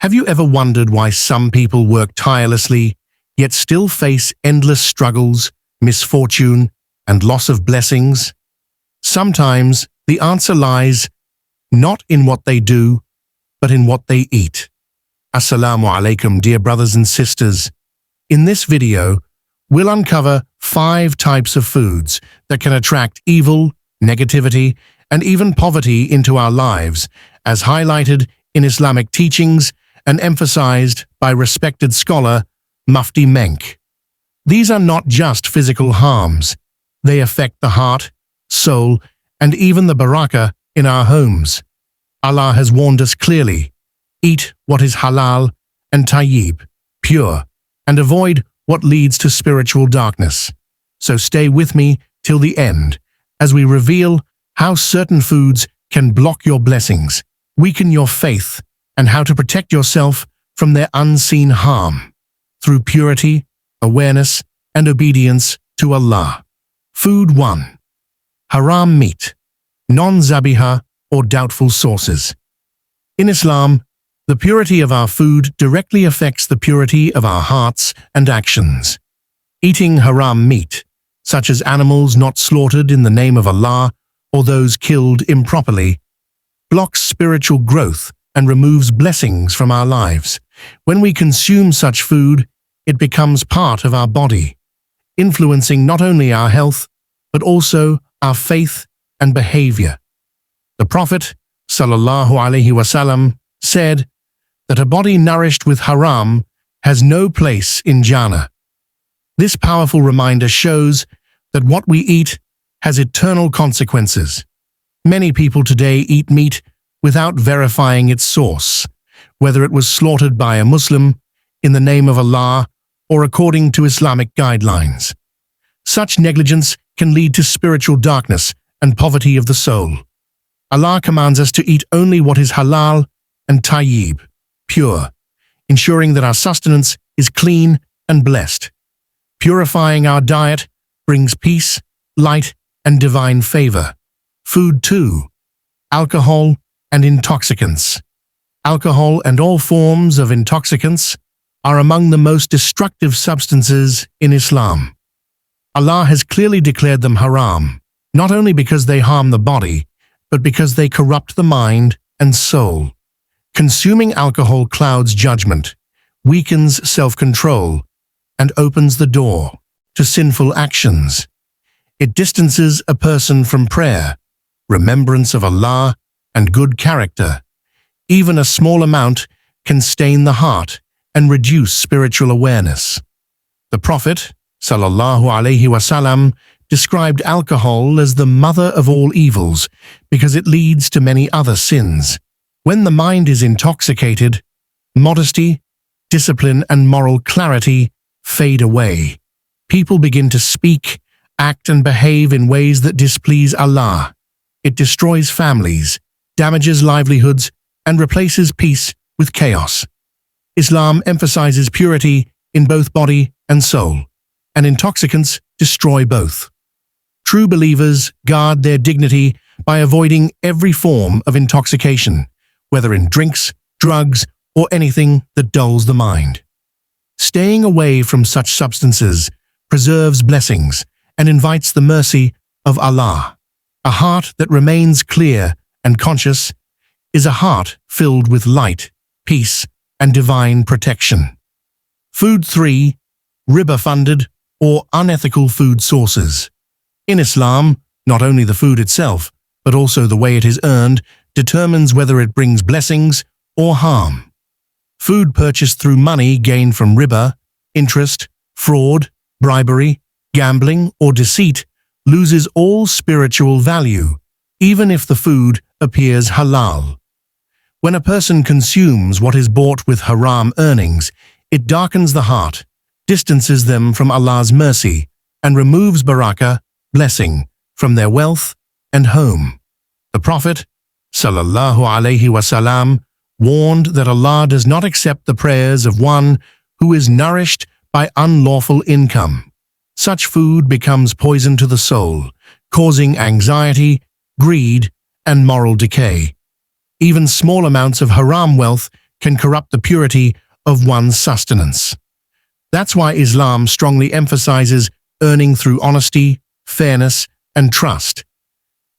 Have you ever wondered why some people work tirelessly, yet still face endless struggles, misfortune, and loss of blessings? Sometimes the answer lies not in what they do, but in what they eat. Assalamu alaikum, dear brothers and sisters. In this video, we'll uncover 5 types of foods that can attract evil, negativity, and even poverty into our lives, as highlighted in Islamic teachings and emphasized by respected scholar Mufti Menk. These are not just physical harms. They affect the heart, soul, and even the barakah in our homes. Allah has warned us clearly: eat what is halal and tayyib, pure, and avoid what leads to spiritual darkness. So stay with me till the end as we reveal how certain foods can block your blessings, weaken your faith, and how to protect yourself from their unseen harm through purity, awareness, and obedience to Allah. Food 1. Haram meat, non-zabiha or doubtful sources. In Islam, the purity of our food directly affects the purity of our hearts and actions. Eating haram meat, such as animals not slaughtered in the name of Allah or those killed improperly, blocks spiritual growth and removes blessings from our lives. When we consume such food, it becomes part of our body, influencing not only our health, but also our faith and behavior. The Prophet, sallallahu alaihi wasallam, said that a body nourished with haram has no place in Jannah. This powerful reminder shows that what we eat has eternal consequences. Many people today eat meat without verifying its source, whether it was slaughtered by a Muslim in the name of Allah or according to Islamic guidelines. Such negligence can lead to spiritual darkness and poverty of the soul. Allah commands us to eat only what is halal and tayyib, pure, ensuring that our sustenance is clean and blessed. Purifying our diet brings peace, light, and divine favor. Food 2. Alcohol and intoxicants. Alcohol and all forms of intoxicants are among the most destructive substances in Islam. Allah has clearly declared them haram, not only because they harm the body, but because they corrupt the mind and soul. Consuming alcohol clouds judgment, weakens self-control, and opens the door to sinful actions. It distances a person from prayer, remembrance of Allah, and good character. Even a small amount can stain the heart and reduce spiritual awareness. The Prophet, sallallahu alaihi wasallam, described alcohol as the mother of all evils because it leads to many other sins. When the mind is intoxicated, modesty, discipline, and moral clarity fade away. People begin to speak, act, and behave in ways that displease Allah. It destroys families, damages livelihoods, and replaces peace with chaos. Islam emphasizes purity in both body and soul, and intoxicants destroy both. True believers guard their dignity by avoiding every form of intoxication, whether in drinks, drugs, or anything that dulls the mind. Staying away from such substances preserves blessings and invites the mercy of Allah. A heart that remains clear and conscious is a heart filled with light, peace, and divine protection. Food 3. Riba-funded or unethical food sources. In Islam, not only the food itself, but also the way it is earned determines whether it brings blessings or harm. Food purchased through money gained from riba, interest, fraud, bribery, gambling, or deceit loses all spiritual value, even if the food appears halal. When a person consumes what is bought with haram earnings, it darkens the heart, distances them from Allah's mercy, and removes barakah, blessing, from their wealth and home. The Prophet, sallallahu alaihi wasallam, warned that Allah does not accept the prayers of one who is nourished by unlawful income. Such food becomes poison to the soul, causing anxiety, greed, and moral decay. Even small amounts of haram wealth can corrupt the purity of one's sustenance. That's why Islam strongly emphasizes earning through honesty, fairness, and trust.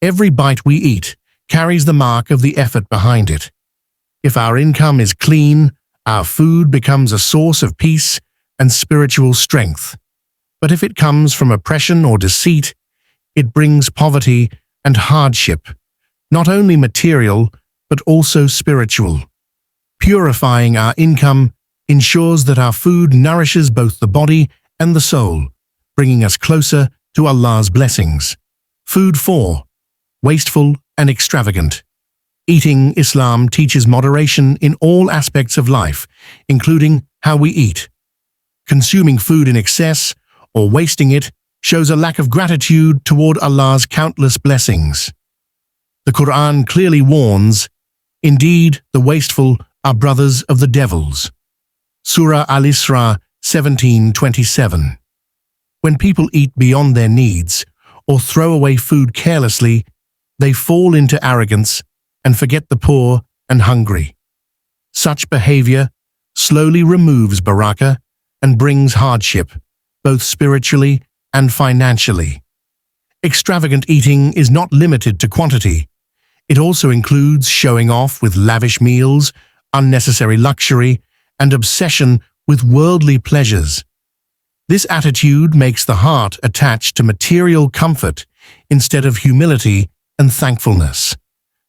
Every bite we eat carries the mark of the effort behind it. If our income is clean, our food becomes a source of peace and spiritual strength. But if it comes from oppression or deceit, it brings poverty and hardship, not only material, but also spiritual. Purifying our income ensures that our food nourishes both the body and the soul, bringing us closer to Allah's blessings. Food 4. Wasteful and extravagant. Eating Islam teaches moderation in all aspects of life, including how we eat. Consuming food in excess or wasting it shows a lack of gratitude toward Allah's countless blessings. The Quran clearly warns, "Indeed, the wasteful are brothers of the devils." Surah Al-Isra 17:27. When people eat beyond their needs or throw away food carelessly, they fall into arrogance and forget the poor and hungry. Such behavior slowly removes barakah and brings hardship, both spiritually and financially. Extravagant eating is not limited to quantity. It also includes showing off with lavish meals, unnecessary luxury, and obsession with worldly pleasures. This attitude makes the heart attached to material comfort instead of humility and thankfulness.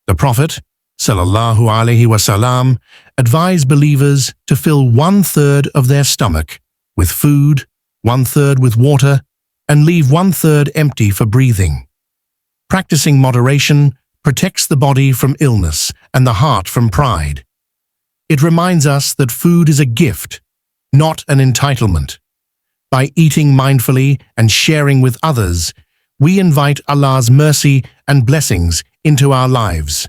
The Prophet, sallallahu alaihi wasallam, advised believers to fill 1/3 of their stomach with food, 1/3 with water, and leave 1/3 empty for breathing. Practicing moderation protects the body from illness and the heart from pride. It reminds us that food is a gift, not an entitlement. By eating mindfully and sharing with others, we invite Allah's mercy and blessings into our lives.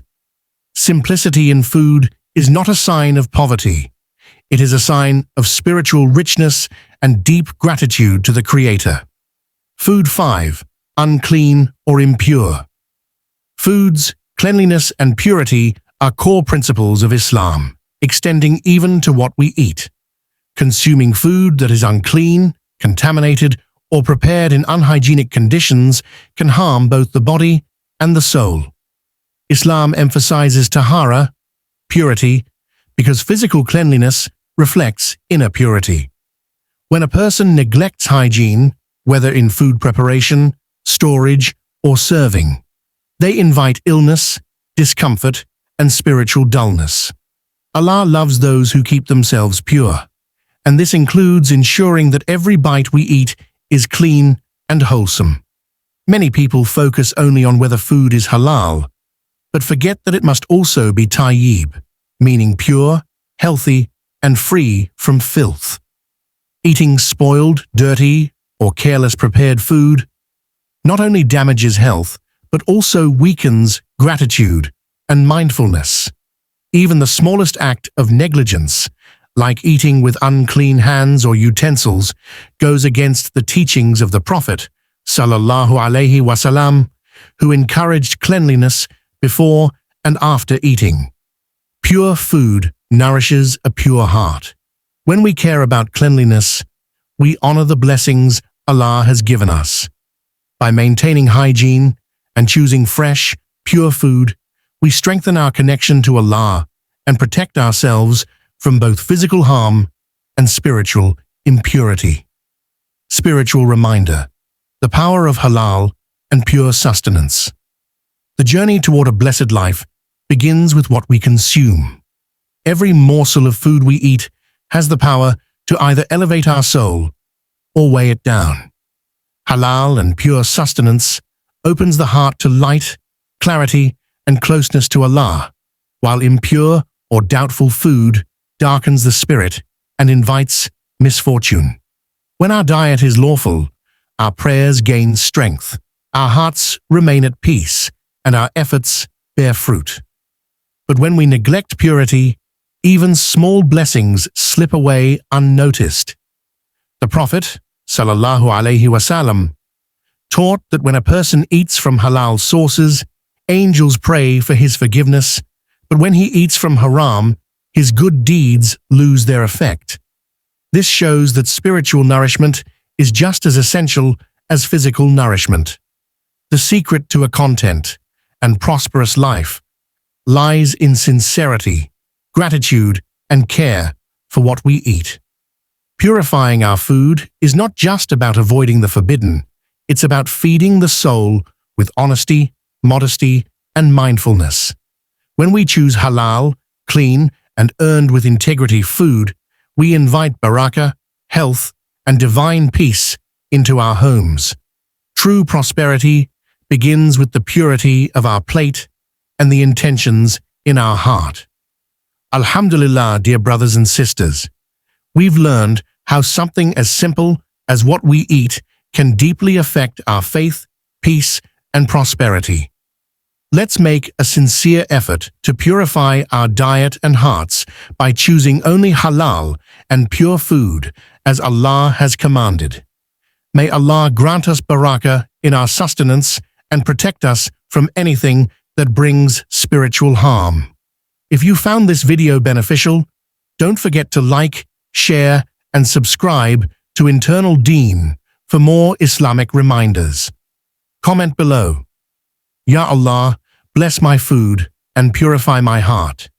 Simplicity in food is not a sign of poverty. It is a sign of spiritual richness and deep gratitude to the Creator. Food 5. Unclean or impure. Food's cleanliness and purity are core principles of Islam, extending even to what we eat. Consuming food that is unclean, contaminated, or prepared in unhygienic conditions can harm both the body and the soul. Islam emphasizes tahara, purity, because physical cleanliness reflects inner purity. When a person neglects hygiene, whether in food preparation, storage, or serving, they invite illness, discomfort, and spiritual dullness. Allah loves those who keep themselves pure, and this includes ensuring that every bite we eat is clean and wholesome. Many people focus only on whether food is halal, but forget that it must also be tayyib, meaning pure, healthy, and free from filth. Eating spoiled, dirty, or careless prepared food not only damages health, but also weakens gratitude and mindfulness. Even the smallest act of negligence, like eating with unclean hands or utensils, goes against the teachings of the Prophet, sallallahu alaihi wasallam, who encouraged cleanliness before and after eating. Pure food nourishes a pure heart. When we care about cleanliness, we honor the blessings Allah has given us. By maintaining hygiene and choosing fresh, pure food, we strengthen our connection to Allah and protect ourselves from both physical harm and spiritual impurity. Spiritual reminder: the power of halal and pure sustenance. The journey toward a blessed life begins with what we consume. Every morsel of food we eat has the power to either elevate our soul or weigh it down. Halal and pure sustenance opens the heart to light, clarity, and closeness to Allah, while impure or doubtful food darkens the spirit and invites misfortune. When our diet is lawful, our prayers gain strength, our hearts remain at peace, and our efforts bear fruit. But when we neglect purity, even small blessings slip away unnoticed. The Prophet, sallallahu alaihi wasallam, taught that when a person eats from halal sources, angels pray for his forgiveness, but when he eats from haram, his good deeds lose their effect. This shows that spiritual nourishment is just as essential as physical nourishment. The secret to a content and prosperous life lies in sincerity, gratitude, and care for what we eat. Purifying our food is not just about avoiding the forbidden, it's about feeding the soul with honesty, modesty, and mindfulness. When we choose halal, clean, and earned with integrity food, we invite barakah, health, and divine peace into our homes. True prosperity begins with the purity of our plate and the intentions in our heart. Alhamdulillah, dear brothers and sisters, we've learned how something as simple as what we eat can deeply affect our faith, peace, and prosperity. Let's make a sincere effort to purify our diet and hearts by choosing only halal and pure food as Allah has commanded. May Allah grant us barakah in our sustenance and protect us from anything that brings spiritual harm. If you found this video beneficial, don't forget to like, share, and subscribe to Internal Deen for more Islamic reminders. Comment below. Ya Allah, bless my food and purify my heart.